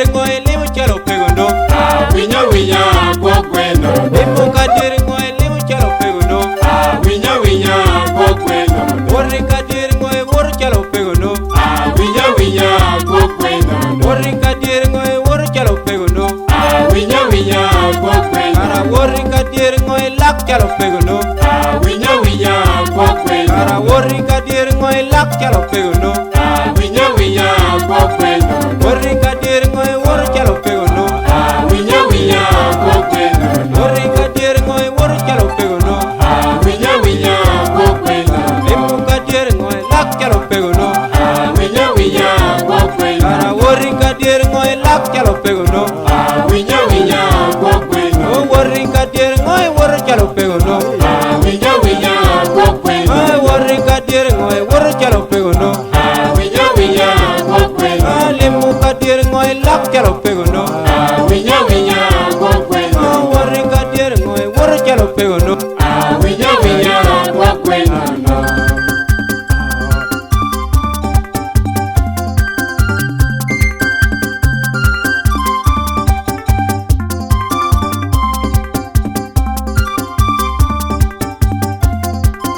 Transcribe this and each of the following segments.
Diere ngoe limu chalo pegono. Winya winya kwa kweno. Limuka diere ngoe limu chalo pegono. Winya winya kwa kweno. Warika diere ngoe woro chalo pegono. Winya winya kwa kweno. Warika diere ngoe woro chalo pegono. Winya winya kwa kweno. Kara warika diere ngoe lak chalo pegono. Winya winya kwa kweno. Kara warika diere ngoe lak chalo pegono. Winya winya kwa kweno. Warika diere ngoe woro chalo pegono. Winya winya kwa kweno. Warika diere ngoe woro chalo pegono. Winya winya kwa kweno. Limuka diere ngoe lak chalo pegono. Winya winya kwa kweno. Kara warika diere ngoe lak chalo pegono. Winya winya kwa kweno. Warika diere ngoe woro chalo pegono. Winya winya kwa kweno. Warika diere ngoe woro chalo pegono. Winya winya kwa kweno. Limuka diere ngoe lak chalo pegono. Winya winya kwa kweno. Warika diere ngoe woro chalo pegono. Winya winya kwa kweno.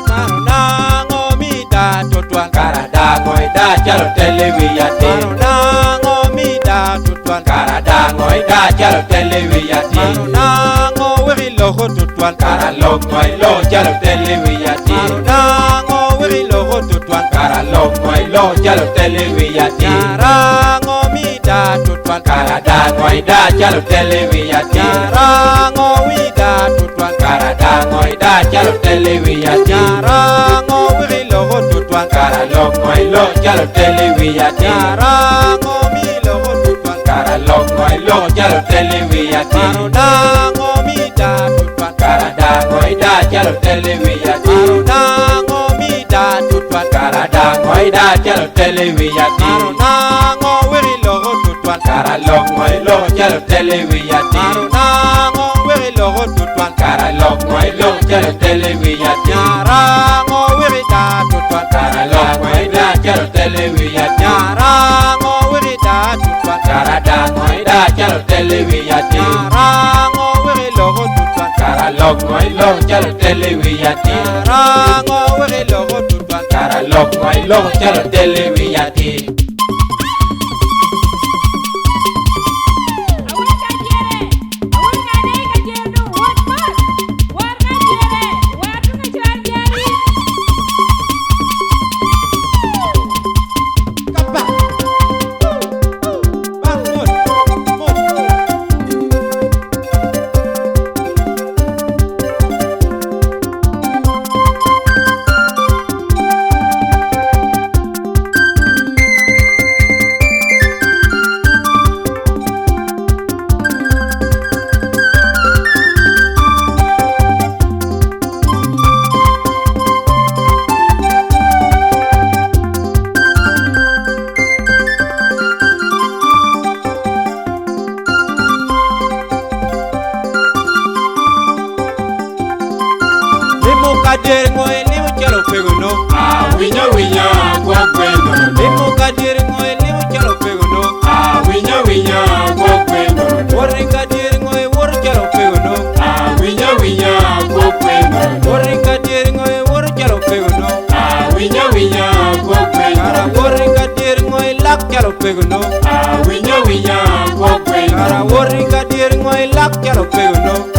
Karo nango mi da tutwan. Karada ngoida chalo televiyati. Karo nango mi da tutwan. Karada ngoida chalo televiyati. Karo nango wiri loho tutwan. Karalok ngoilo chalo televiyati. Karo nango wiri loho tutwan. Karalok ngoilo chalo televiyati. Karango mi da tutwan. Karada ngoida chalo televiyati. Karango wi da tutwan. Karada ngoida chalo televiyati. Karango wiri loho tutwan. Karalok ngoilo chalo televiyati. Karango mi loho tutwan. Karalok ngoilo chalo televiyati. Karo nango mi da tutwan. Karada ngoida chalo televiyati. Karo nango mi da tutwan. Karada ngoida chalo televiyati. Karo nango wiri loho tutwan. Karalok ngoilo chalo televiyati. Karo nango wiri loho tutwan. Karalok ngoilo chalo televiyati. Karango wiri da tutwan. Karalok ngoida chalo televiyati. Karango wiri da tutwan. Karada ngoida chalo televiyati. Karango wiri loho tutwan. Karalok ngoilo chalo televiyati. Karango wiri loho tutwan. Karalok ngoilo chalo televiyati. Limuka diere ngoe limu chalo pegono. Winya winya kwa kweno. Limuka diere ngoe limu chalo pegono. Winya winya kwa kweno. Warika diere ngoe woro chalo pegono. Winya winya kwa kweno. Warika diere ngoe woro chalo pegono. Winya winya kwa kweno. Kara warika diere ngoe lak chalo pegono. Winya winya kwa kweno. Kara warika diere ngoe lak chalo pegono.